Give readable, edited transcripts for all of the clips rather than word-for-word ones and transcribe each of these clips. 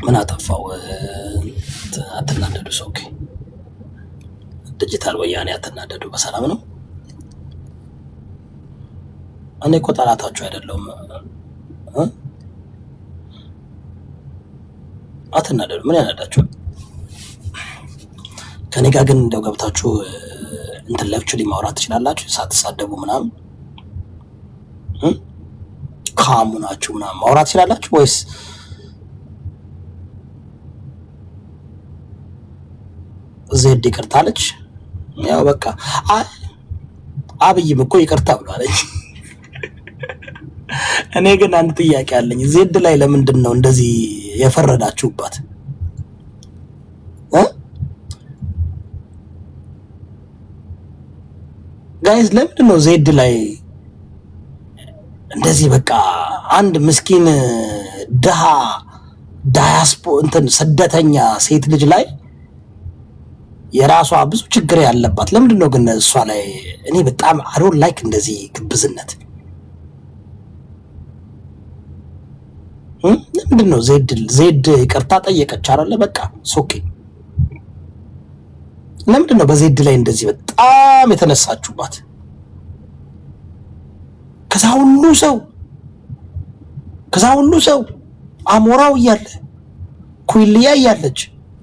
ምን አጠፋው? አትናደዱ። ኦኬ ዲጂታል ወያኔ አትናደዱ። በሰላም ነው። እኔ እኮ ጠላታችሁ አይደለሁም። አትናደዱ። ምን ያናዳችኋል? ከኔ ጋር ግን እንደው ገብታችሁ እንትን ለብቻችሁ ማውራት ትችላላችሁ፣ ሳትሳደቡ ምናምን ካሙናችሁ ምናምን ማውራት ትችላላችሁ ወይስ ዜድ ይቅርታ አለች? ያው በቃ አብይም እኮ ይቅርታ ብሏለች። እኔ ግን አንድ ጥያቄ አለኝ። ዜድ ላይ ለምንድን ነው እንደዚህ የፈረዳችሁባት? ጋይስ ለምንድን ነው ዜድ ላይ እንደዚህ በቃ አንድ ምስኪን ድሃ እንትን ስደተኛ ሴት ልጅ ላይ የራሷ ብዙ ችግር ያለባት ለምንድን ነው ግን እሷ ላይ እኔ በጣም አዶን ላይክ እንደዚህ ግብዝነት ለምንድን ነው? ዜድ ይቅርታ ጠየቀች አይደለ? በቃ ሶኬ ለምንድን ነው በዜድ ላይ እንደዚህ በጣም የተነሳችሁባት? ከዛ ሁሉ ሰው አሞራው እያለ ኩይልያ እያለች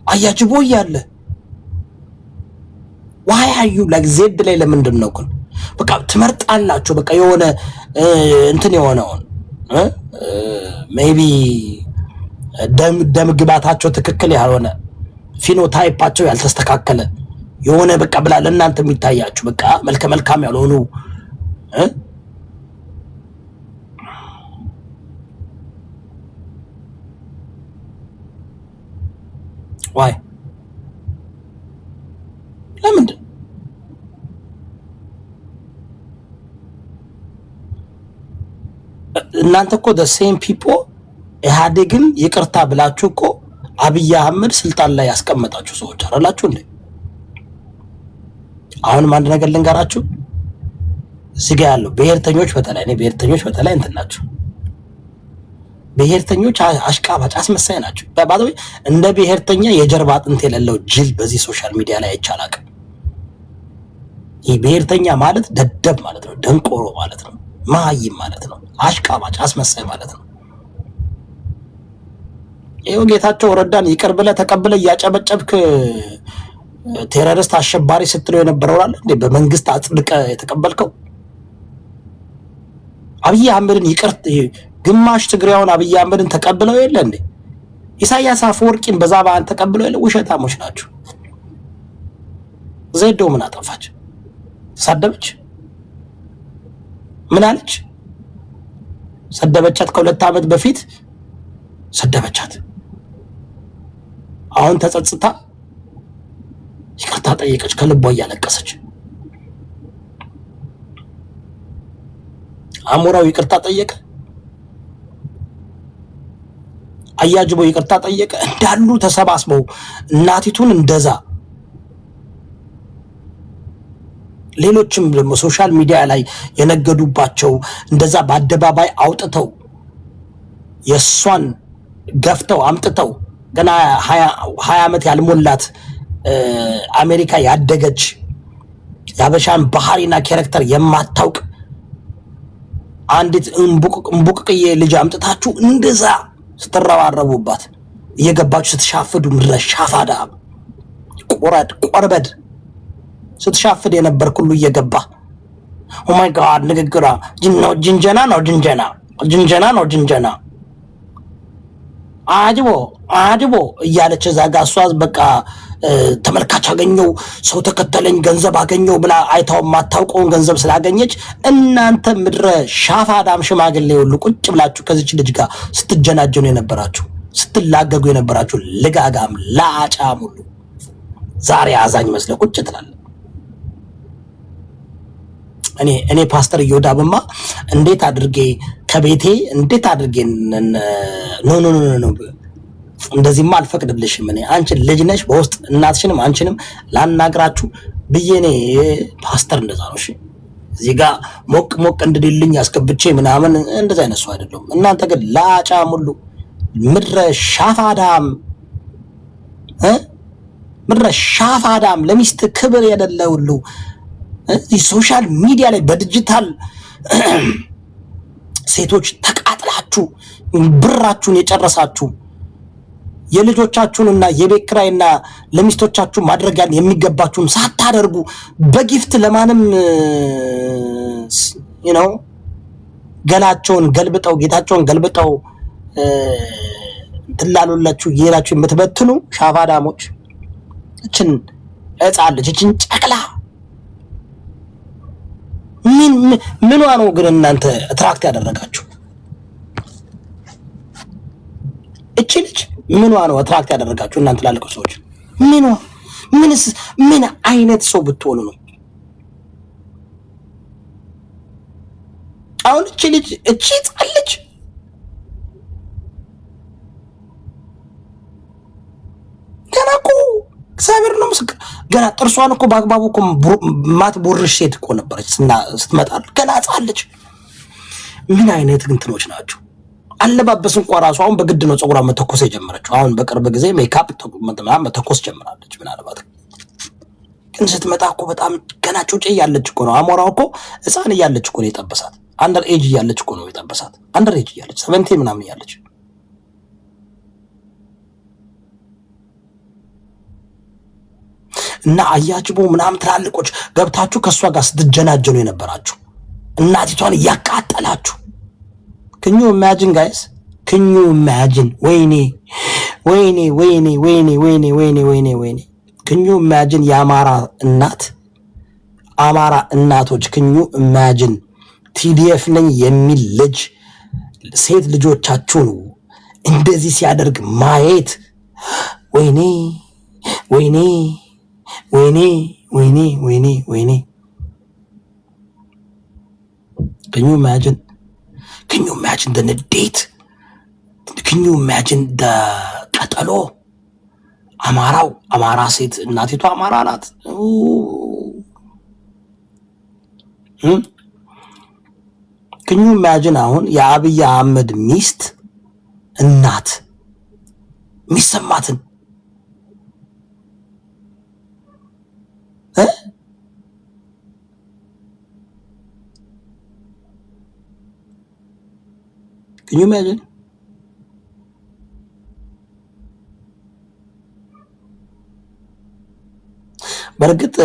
አያጅቦ እያለ ዋይ አዩ ላይክ ዜድ ላይ ለምንድን ነው ግን በቃ ትመርጣላችሁ? በቃ የሆነ እንትን የሆነውን ሜቢ ደም ግባታቸው ትክክል ያልሆነ ፊኖታይፓቸው ያልተስተካከለ የሆነ በቃ ብላ ለእናንተ የሚታያችሁ በቃ መልከ መልካም ያልሆኑ ዋይ ለምንድን እናንተ እኮ the same people ኢህአዴግን ይቅርታ ብላችሁ እኮ አብይ አህመድ ስልጣን ላይ ያስቀመጣችሁ ሰዎች አይደላችሁ እንዴ? አሁንም አንድ ነገር ልንገራችሁ። እዚህ ጋር ያለው ብሔርተኞች በተለይ እንትን ናቸው። ብሔርተኞች አሽቃባጭ አስመሳይ ናቸው። ባባዶ እንደ ብሔርተኛ የጀርባ አጥንት የሌለው ጅል በዚህ ሶሻል ሚዲያ ላይ አይቻላቅ። ይህ ብሔርተኛ ማለት ደደብ ማለት ነው፣ ደንቆሮ ማለት ነው፣ ማይም ማለት ነው፣ አሽቃባጭ አስመሳይ ማለት ነው። ይሄው ጌታቸው ረዳን ይቅር ብለህ ተቀብለህ እያጨበጨብክ ቴሮሪስት አሸባሪ ስትለው የነበረው አለ እንዴ? በመንግስት አጽድቀ የተቀበልከው አብይ አህመድን ይቅር ግማሽ ትግሬውን አብይ አህመድን ተቀብለው የለ እንዴ? ኢሳያስ አፈወርቂን በዛ ባን ተቀብለው የለ? ውሸታሞች ናቸው። ዜዶ ምን አጠፋች? ተሳደበች? ምን አለች? ሰደበቻት። ከሁለት ዓመት በፊት ሰደበቻት። አሁን ተጸጽታ ይቅርታ ጠየቀች፣ ከልቧ እያለቀሰች። አሞራው ይቅርታ ጠየቀ፣ አያጅቦ ይቅርታ ጠየቀ። እንዳሉ ተሰባስበው እናቲቱን እንደዛ ሌሎችም ደግሞ ሶሻል ሚዲያ ላይ የነገዱባቸው እንደዛ በአደባባይ አውጥተው የሷን ገፍተው አምጥተው ገና 20 ዓመት ያልሞላት አሜሪካ ያደገች ያበሻን ባህሪና ካራክተር የማታውቅ አንዲት እንቡቅቅዬ ልጅ አምጥታችሁ እንደዛ ስትረባረቡባት እየገባችሁ ስትሻፍዱ ምድረ ሻፋዳ ቆርበድ ስትሻፍድ የነበር ሁሉ እየገባ ኦ ማይ ጋድ ንግግራ ጅንጀና ነው ጅንጀና አጅቦ እያለች እዛ ጋ እሷ በቃ ተመልካች አገኘው ሰው ተከተለኝ ገንዘብ አገኘው ብላ አይታው ማታውቀውን ገንዘብ ስላገኘች እናንተ ምድረ ሻፋዳም ሽማግሌ ሁሉ ቁጭ ብላችሁ ከዚች ልጅ ጋር ስትጀናጀኑ የነበራችሁ ስትላገጉ የነበራችሁ ልጋጋም ላጫም ሁሉ ዛሬ አዛኝ መስለ ቁጭ ትላለህ። እኔ ፓስተር እዮዳብማ እንዴት አድርጌ ከቤቴ እንዴት አድርጌ ኖ እንደዚህማ አልፈቅድልሽም። እኔ አንቺ ልጅ ነሽ፣ በውስጥ እናትሽንም አንቺንም ላናግራችሁ ብዬ እኔ ፓስተር እንደዛ ነው። እሺ እዚህ ጋር ሞቅ እንድልልኝ ያስገብቼ ምናምን እንደዛ አይነሱ አይደለም። እናንተ ግን ላጫም ሁሉ ምድረ ሻፋዳም ምድረ ሻፋዳም ለሚስት ክብር የሌለ ሁሉ ሶሻል ሚዲያ ላይ በዲጂታል ሴቶች ተቃጥላችሁ ብራችሁን የጨረሳችሁ የልጆቻችሁንና የቤት ኪራይና ለሚስቶቻችሁ ማድረግ የሚገባችሁን ሳታደርጉ በጊፍት ለማንም ገላቸውን ገልብጠው ጌታቸውን ገልብጠው ትላሉላችሁ ይራችሁ የምትበትኑ ሻፋዳሞች እችን እጻለች እችን ጨቅላ ምንዋ ነው ግን እናንተ አትራክት ያደረጋችሁ? እቺ ልጅ ምንዋ ነው አትራክት ያደረጋችሁ እናንተ ላልከው ሰዎች? ምን አይነት ሰው ብትሆኑ ነው? አሁን እቺ ልጅ እቺ ጻለች ገና እኮ እግዚአብሔር ነው ምስክር ገና ጥርሷን እኮ በአግባቡ እኮ ማትቦርሽ ሴት እኮ ነበረች ስትመጣ ገና ጻለች። ምን አይነት እንትኖች ናቸው? አለባበስ እንኳን ራሱ አሁን በግድ ነው ፀጉሯን መተኮስ የጀመረችው። አሁን በቅርብ ጊዜ ሜካፕ መተኮስ ጀምራለች። ምናልባት ግን ስትመጣ እኮ በጣም ገና ጩጬ እያለች እኮ ነው። አሞራው እኮ ህፃን እያለች እኮ ነው የጠበሳት። አንደር ኤጅ እያለች እኮ ነው የጠበሳት። አንደር ኤጅ እያለች 17 ምናምን እያለች እና አያጅቦ ምናምን ትላልቆች ገብታችሁ ከሷ ጋር ስትጀናጀኑ የነበራችሁ እናቲቷን እያቃጠላችሁ can you imagine guys? can you imagine? ወይኔ can you imagine የአማራ እናቶች can you imagine TDF ነኝ የሚል ልጅ ሴት ልጆቻችሁን እንደዚህ ሲያደርግ ማየት? ወይኔ can you imagine? Can you imagine the ንዴት? Can you imagine the ቀጠሎ? አማራ ሴት እናቲቷ አማራ ናት። Can you imagine አሁን የአብይ አህመድ ሚስት እናት የሚሰማትን Can you imagine? በርግጥ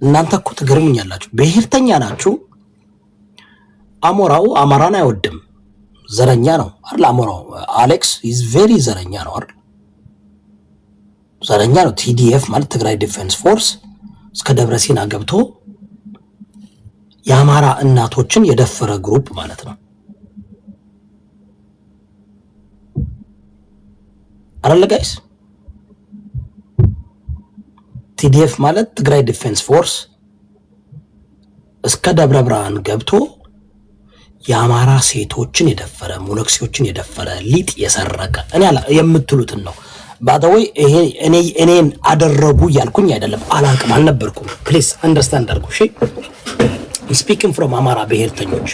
እናንተ እኮ ትገርሙኛላችሁ። ብሔርተኛ ናችሁ። አሞራው አማራን አይወድም፣ ዘረኛ ነው አይደል? አሞራው አሌክስ ኢዝ ቬሪ ዘረኛ ነው አይደል? ዘረኛ ነው። TDF ማለት ትግራይ ዲፌንስ ፎርስ እስከ ደብረ ሲና ገብቶ የአማራ እናቶችን የደፈረ ግሩፕ ማለት ነው አይደል ጋይስ? TDF ማለት ትግራይ ዲፌንስ ፎርስ እስከ ደብረ ብርሃን ገብቶ የአማራ ሴቶችን የደፈረ ሞለክሲዎችን የደፈረ ሊጥ የሰረቀ እኔ የምትሉትን ነው። ባደወይ ይሄ እኔን አደረጉ ያልኩኝ አይደለም፣ አላቅም፣ አልነበርኩም። ፕሊዝ አንደርስታንድ አድርጉ። እሺ ስፒኪንግ ፍሮም አማራ ብሔርተኞች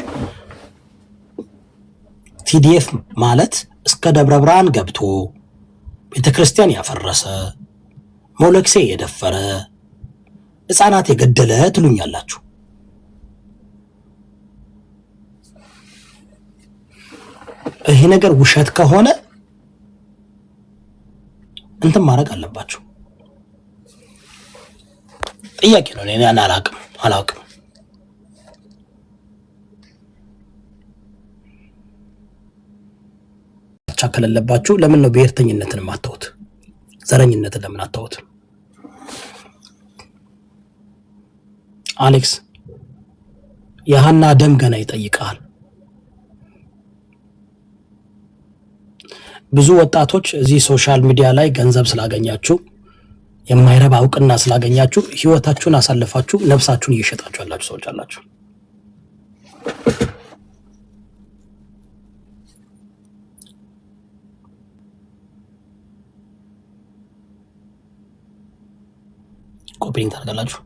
TDF ማለት እስከ ደብረ ብርሃን ገብቶ ቤተክርስቲያን ያፈረሰ ሞለክሴ የደፈረ ህፃናት የገደለ ትሉኛላችሁ። ይሄ ነገር ውሸት ከሆነ እንትን ማድረግ አለባችሁ። ጥያቄ ነው። እኔ አላውቅም። ቻከለለባችሁ። ለምን ነው ብሔርተኝነትን ማታውት? ዘረኝነትን ለምን አታውት? አሌክስ የሃና ደም ገና ይጠይቃል። ብዙ ወጣቶች እዚህ ሶሻል ሚዲያ ላይ ገንዘብ ስላገኛችሁ የማይረባ እውቅና ስላገኛችሁ ህይወታችሁን አሳልፋችሁ ነፍሳችሁን እየሸጣችሁ ያላችሁ ሰዎች አላችሁ። ኮፒንግ ታደርጋላችሁ።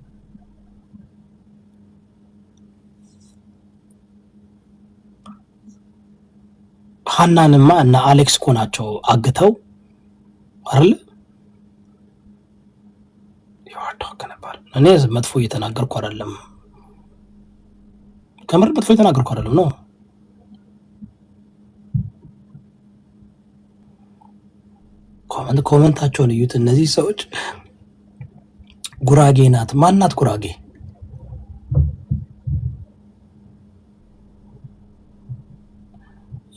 ሀናንማ እና አሌክስ እኮ ናቸው አግተው አይደል? ይወጣው ነበር። እኔ መጥፎ እየተናገርኩ አይደለም፣ ከምር መጥፎ እየተናገርኩ አይደለም ነው። ኮመንታቸውን እዩት። እነዚህ ሰዎች ጉራጌ ናት ማናት ጉራጌ?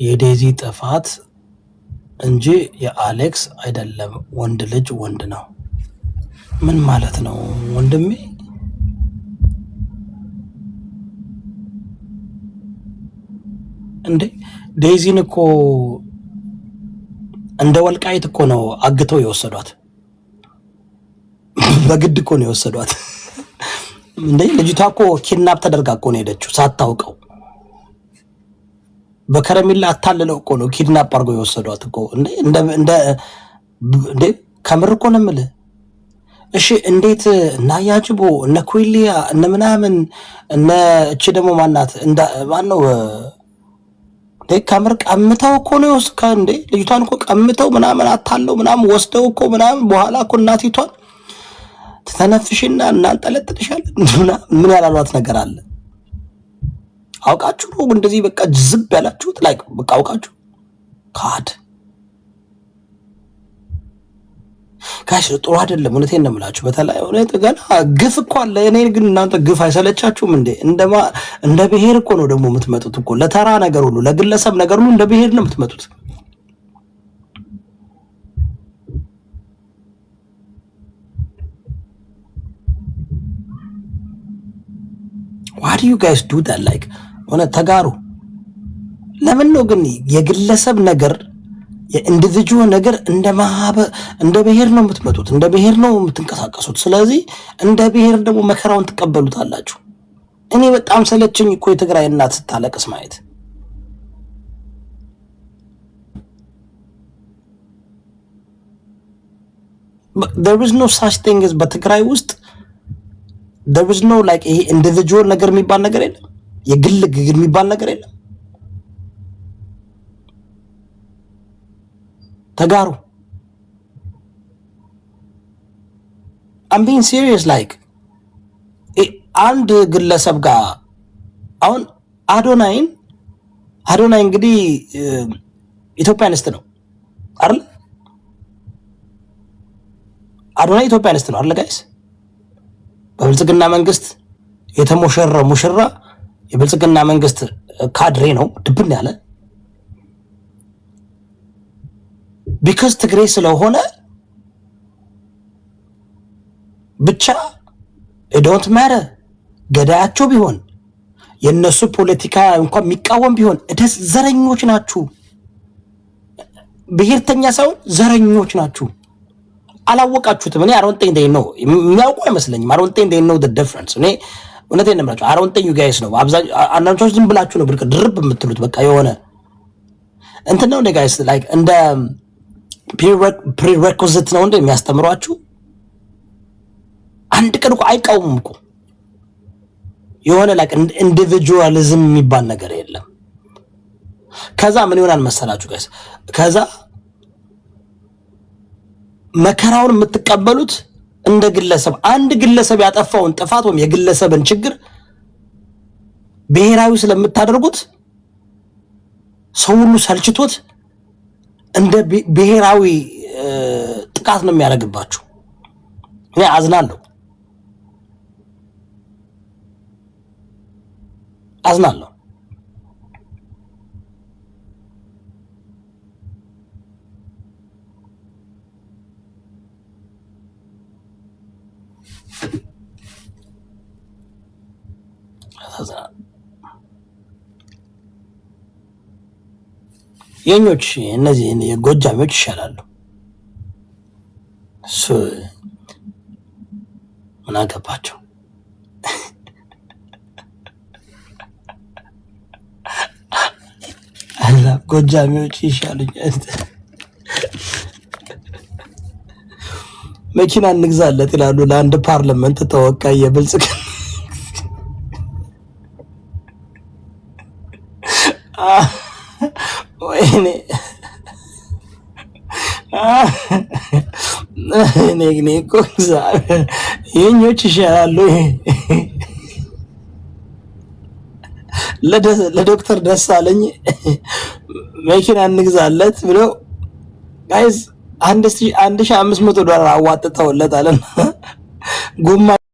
የዴዚ ጥፋት እንጂ የአሌክስ አይደለም። ወንድ ልጅ ወንድ ነው። ምን ማለት ነው ወንድሜ? እንዴ ዴዚን እኮ እንደ ወልቃይት እኮ ነው አግተው የወሰዷት። በግድ እኮ ነው የወሰዷት። እንዴ ልጅቷ እኮ ኪድናፕ ተደርጋ እኮ ነው ሄደችው ሳታውቀው። በከረሚላ አታልለው እኮ ነው ኪድናፕ አድርገው የወሰዷት እኮ። እንዴ ከምር እኮ ነው የምልህ። እሺ እንዴት እና ያጅቦ እነ ኩይሊያ እነ ምናምን እነ እቺ ደግሞ ማናት ማነው ከምር ቀምተው እኮ ነው እንዴ ልጅቷን እኮ ቀምተው ምናምን አታለው ምናምን ወስደው እኮ ምናምን በኋላ እኮ እናቲቷን ተተነፍሽና እናንጠለጥልሻለን ምን ያላሏት ነገር አለ? አውቃችሁ ነው እንደዚህ በቃ ዝብ ያላችሁት? ላይክ በቃ አውቃችሁ ካድ ጋሽ ጥሩ አይደለም። እውነቴን ነው የምላችሁ። በተለይ እውነት ገና ግፍ እኮ አለ። እኔ ግን እናንተ ግፍ አይሰለቻችሁም እንዴ? እንደ ብሔር እኮ ነው ደግሞ የምትመጡት እኮ ለተራ ነገር ሁሉ ለግለሰብ ነገር ሁሉ እንደ ብሔር ነው የምትመጡት። why do you guys do that? like እውነት ተጋሩ። ለምን ነው ግን የግለሰብ ነገር የኢንዲቪጁዋል ነገር እንደ ብሔር ነው የምትመጡት፣ እንደ ብሔር ነው የምትንቀሳቀሱት። ስለዚህ እንደ ብሔር ደግሞ መከራውን ትቀበሉታላችሁ። እኔ በጣም ሰለቸኝ እኮ የትግራይ እናት ስታለቅስ ማየት። there is no such thing as በትግራይ ውስጥ there is no like ይሄ ኢንዲቪጁዋል ነገር የሚባል ነገር የለም፣ የግል የሚባል ነገር የለም። ተጋሩ I'm being serious like አንድ ግለሰብ ጋር አሁን አዶናይ እንግዲህ ኢትዮጵያኒስት ነው አይደል? አዶናይ ኢትዮጵያኒስት ነው አይደል ጋይስ? በብልጽግና መንግስት የተሞሸረ ሙሽራ የብልጽግና መንግስት ካድሬ ነው ድብን ያለ ቢካዝ ትግሬ ስለሆነ ብቻ ዶንት ማተር ገዳያቸው ቢሆን የነሱ ፖለቲካ እንኳን የሚቃወም ቢሆን እደስ ዘረኞች ናችሁ። ብሔርተኛ ሳይሆን ዘረኞች ናችሁ። አላወቃችሁትም። እኔ አሮንጤኝ they know የሚያውቁ አይመስለኝም። አሮንጤኝ they know the difference። እኔ እውነቴን ነው የምላችሁ። አሮንጤኝ you guys ነው አንዳንዶች ዝም ብላችሁ ነው ብርቅ ድርብ የምትሉት። በቃ የሆነ እንትን ነው ጋይስ like እንደ prerequisite ነው እንደ የሚያስተምሯችሁ። አንድ ቀን እኮ አይቃወሙም እኮ የሆነ like ኢንዲቪጁዋሊዝም የሚባል ነገር የለም። ከዛ ምን ይሆናል መሰላችሁ ጋይስ? ከዛ መከራውን የምትቀበሉት እንደ ግለሰብ አንድ ግለሰብ ያጠፋውን ጥፋት ወይም የግለሰብን ችግር ብሔራዊ ስለምታደርጉት ሰው ሁሉ ሰልችቶት እንደ ብሔራዊ ጥቃት ነው የሚያደርግባችሁ። እኔ አዝናለሁ። የኞች እነዚህ የጎጃሚዎች ይሻላሉ። እሱ ምን አገባቸው? አላ ጎጃሚዎች ይሻሉኛል። መኪና እንግዛለት ይላሉ ለአንድ ፓርላመንት ተወካይ የብልጽግና ወይኔ እኔ እኮ የኞች ይሻላሉ። ለዶክተር ደሳለኝ መኪና እንግዛለት ብለው ጋይዝ $1,500 አዋጥተውለታል። ጎማ